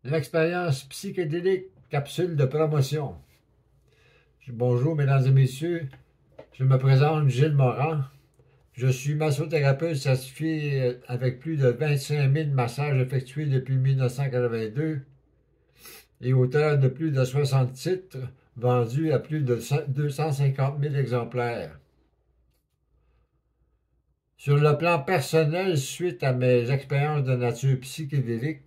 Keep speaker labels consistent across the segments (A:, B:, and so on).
A: L'expérience psychédélique, capsule de promotion. Bonjour, mesdames et messieurs. Je me présente Gilles Morand. Je suis massothérapeute certifié avec plus de 25 000 massages effectués depuis 1982 et auteur de plus de 60 titres vendus à plus de 250 000 exemplaires. Sur le plan personnel, suite à mes expériences de nature psychédélique,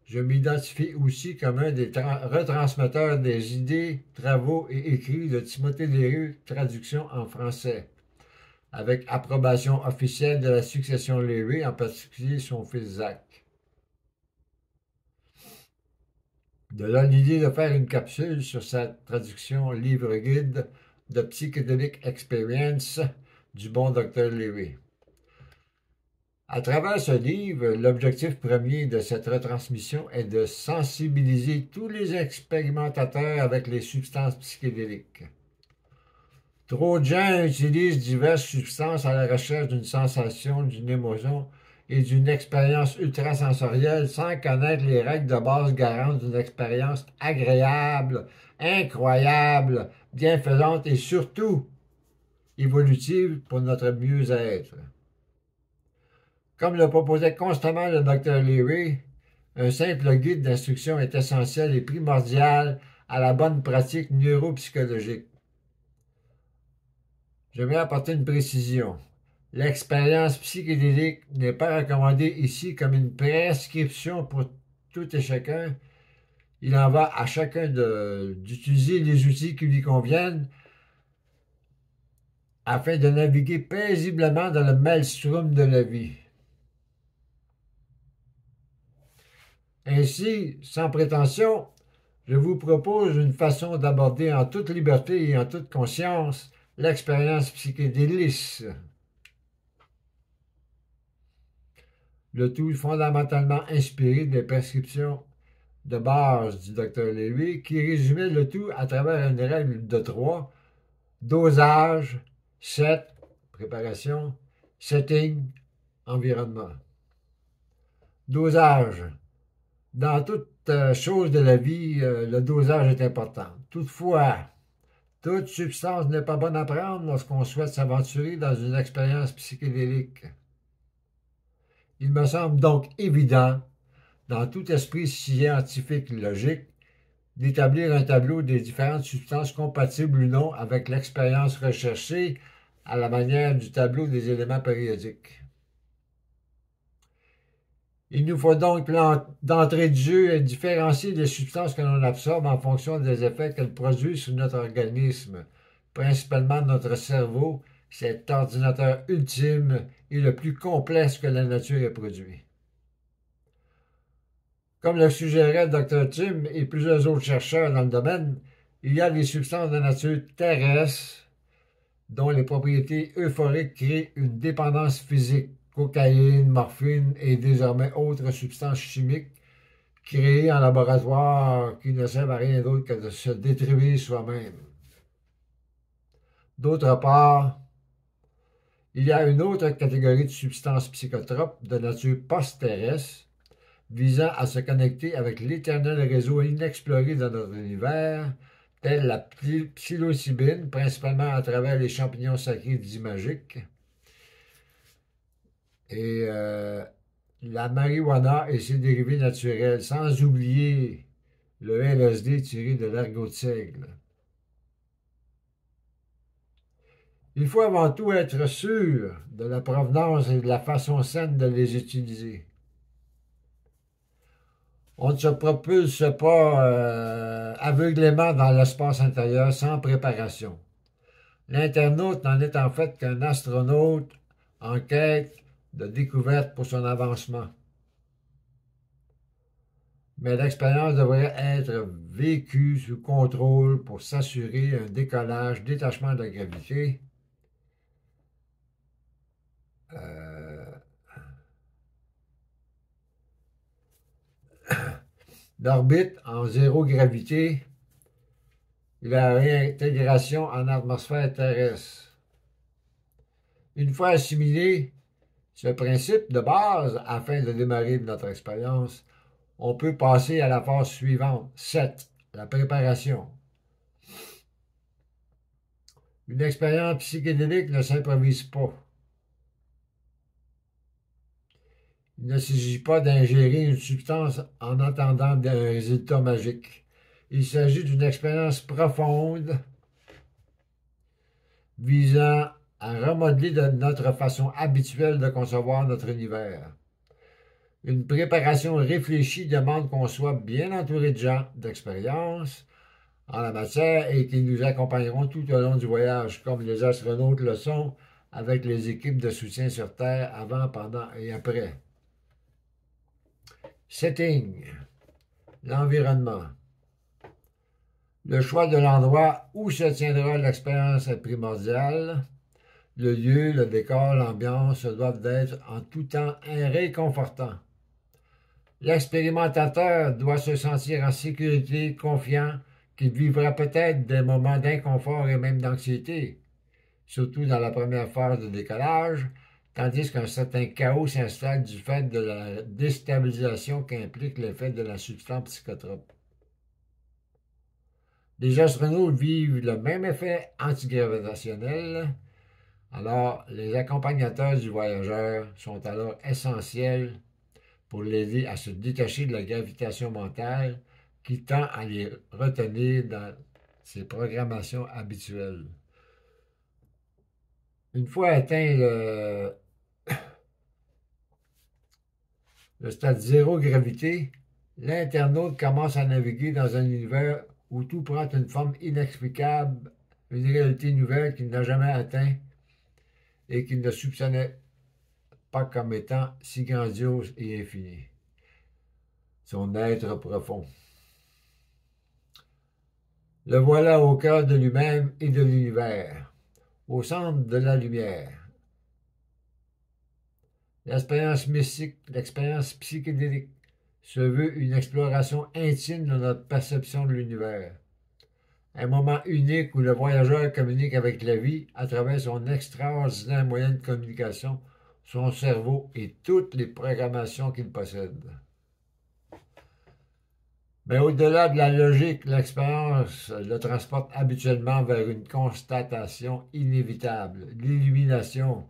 A: je m'identifie aussi comme un des retransmetteurs des idées, travaux et écrits de Timothée Léru, traduction en français, avec approbation officielle de la succession Léru, en particulier son fils Zach. De là l'idée de faire une capsule sur sa traduction livre-guide de Psychedelic Experience du bon Dr. Léru. À travers ce livre, l'objectif premier de cette retransmission est de sensibiliser tous les expérimentateurs avec les substances psychédéliques. Trop de gens utilisent diverses substances à la recherche d'une sensation, d'une émotion et d'une expérience ultrasensorielle sans connaître les règles de base garantes d'une expérience agréable, incroyable, bienfaisante et surtout évolutive pour notre mieux-être. Comme le proposait constamment le Dr. Léry, un simple guide d'instruction est essentiel et primordial à la bonne pratique neuropsychologique. J'aimerais apporter une précision. L'expérience psychédélique n'est pas recommandée ici comme une prescription pour tout et chacun. Il en va à chacun d'utiliser les outils qui lui conviennent afin de naviguer paisiblement dans le maelstrom de la vie. Ainsi, sans prétention, je vous propose une façon d'aborder en toute liberté et en toute conscience l'expérience psychédélique. Le tout fondamentalement inspiré des prescriptions de base du Dr. Léry, qui résumait le tout à travers une règle de 3, dosage, set, préparation, setting, environnement. Dosage. Dans toute chose de la vie, le dosage est important. Toutefois, toute substance n'est pas bonne à prendre lorsqu'on souhaite s'aventurer dans une expérience psychédélique. Il me semble donc évident, dans tout esprit scientifique logique, d'établir un tableau des différentes substances compatibles ou non avec l'expérience recherchée à la manière du tableau des éléments périodiques. Il nous faut donc, d'entrée de jeu, différencier les substances que l'on absorbe en fonction des effets qu'elles produisent sur notre organisme, principalement notre cerveau, cet ordinateur ultime et le plus complexe que la nature ait produit. Comme le suggérait Dr. Tim et plusieurs autres chercheurs dans le domaine, il y a des substances de nature terrestre dont les propriétés euphoriques créent une dépendance physique, cocaïne, morphine et désormais autres substances chimiques créées en laboratoire qui ne servent à rien d'autre que de se détruire soi-même. D'autre part, il y a une autre catégorie de substances psychotropes de nature post-terrestre visant à se connecter avec l'éternel réseau inexploré de notre univers, telle la psilocybine, principalement à travers les champignons sacrés d'imagique, et la marijuana et ses dérivés naturels, sans oublier le LSD tiré de l'ergot de seigle. Il faut avant tout être sûr de la provenance et de la façon saine de les utiliser. On ne se propulse pas aveuglément dans l'espace intérieur sans préparation. L'internaute n'en est en fait qu'un astronaute en quête de découverte pour son avancement. Mais l'expérience devrait être vécue sous contrôle pour s'assurer un détachement de la gravité, d'orbite en zéro gravité et la réintégration en atmosphère terrestre. Une fois assimilé ce principe de base afin de démarrer notre expérience, On peut passer à la phase suivante. 7. La préparation. Une expérience psychédélique ne s'improvise pas. Il ne s'agit pas d'ingérer une substance en attendant un résultat magique. Il s'agit d'une expérience profonde visant à remodeler notre façon habituelle de concevoir notre univers. Une préparation réfléchie demande qu'on soit bien entouré de gens d'expérience en la matière et qui nous accompagneront tout au long du voyage, comme les astronautes le sont avec les équipes de soutien sur Terre avant, pendant et après. Setting. L'environnement. Le choix de l'endroit où se tiendra l'expérience est primordial. Le lieu, le décor, l'ambiance doivent être en tout temps réconfortants. L'expérimentateur doit se sentir en sécurité, confiant qu'il vivra peut-être des moments d'inconfort et même d'anxiété, surtout dans la première phase de décollage, tandis qu'un certain chaos s'installe du fait de la déstabilisation qu'implique l'effet de la substance psychotrope. Les astronautes vivent le même effet antigravitationnel, alors les accompagnateurs du voyageur sont alors essentiels pour l'aider à se détacher de la gravitation mentale qui tend à les retenir dans ses programmations habituelles. Une fois atteint le stade zéro gravité, l'internaute commence à naviguer dans un univers où tout prend une forme inexplicable, une réalité nouvelle qu'il n'a jamais atteint et qu'il ne soupçonnait pas comme étant si grandiose et infinie. Son être profond. Le voilà au cœur de lui-même et de l'univers, au centre de la lumière. L'expérience mystique, l'expérience psychédélique se veut une exploration intime de notre perception de l'univers. Un moment unique où le voyageur communique avec la vie à travers son extraordinaire moyen de communication, son cerveau et toutes les programmations qu'il possède. Mais au-delà de la logique, l'expérience le transporte habituellement vers une constatation inévitable, l'illumination.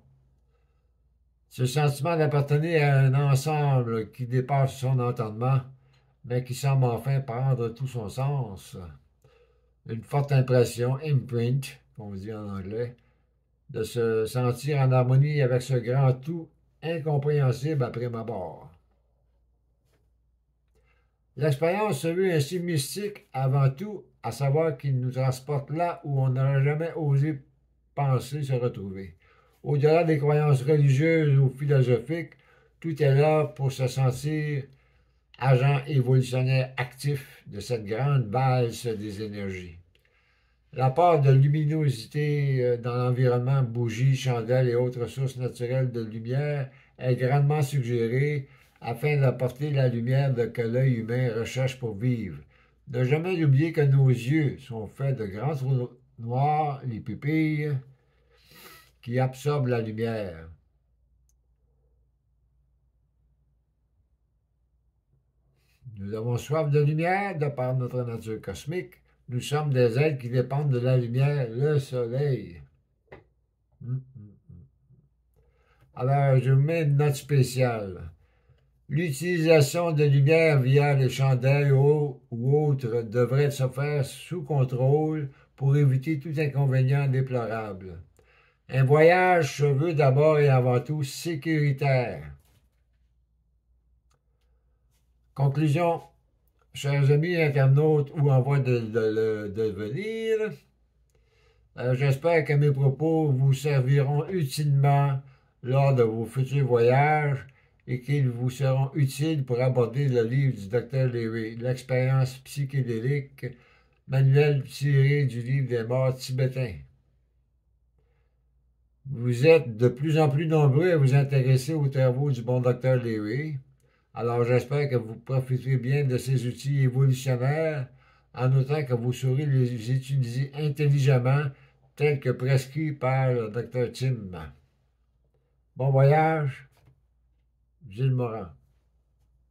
A: Ce sentiment d'appartenir à un ensemble qui dépasse son entendement, mais qui semble enfin prendre tout son sens. Une forte impression, imprint, comme on dit en anglais, de se sentir en harmonie avec ce grand tout incompréhensible à prime abord. L'expérience se veut ainsi mystique avant tout, à savoir qu'il nous transporte là où on n'aurait jamais osé penser se retrouver. Au-delà des croyances religieuses ou philosophiques, tout est là pour se sentir agent évolutionnaire actif de cette grande valse des énergies. L'apport de luminosité dans l'environnement, bougies, chandelles et autres sources naturelles de lumière est grandement suggéré afin d'apporter la lumière que l'œil humain recherche pour vivre. Ne jamais oublier que nos yeux sont faits de grands trous noirs, les pupilles, qui absorbent la lumière. Nous avons soif de lumière de par notre nature cosmique. Nous sommes des êtres qui dépendent de la lumière, le soleil. Alors, je vous mets une note spéciale. L'utilisation de lumière via les chandelles ou autres devrait se faire sous contrôle pour éviter tout inconvénient déplorable. Un voyage se veut d'abord et avant tout sécuritaire. Conclusion, chers amis internautes ou en voie de le devenir, j'espère que mes propos vous serviront utilement lors de vos futurs voyages et qu'ils vous seront utiles pour aborder le livre du Dr. Leary, L'expérience psychédélique, manuel tiré du livre des morts tibétains. Vous êtes de plus en plus nombreux à vous intéresser aux travaux du bon Dr. Leary. Alors j'espère que vous profiterez bien de ces outils évolutionnaires en notant que vous saurez les utiliser intelligemment tels que prescrits par le Dr. Tim. Bon voyage, Gilles Morin.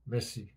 A: Merci.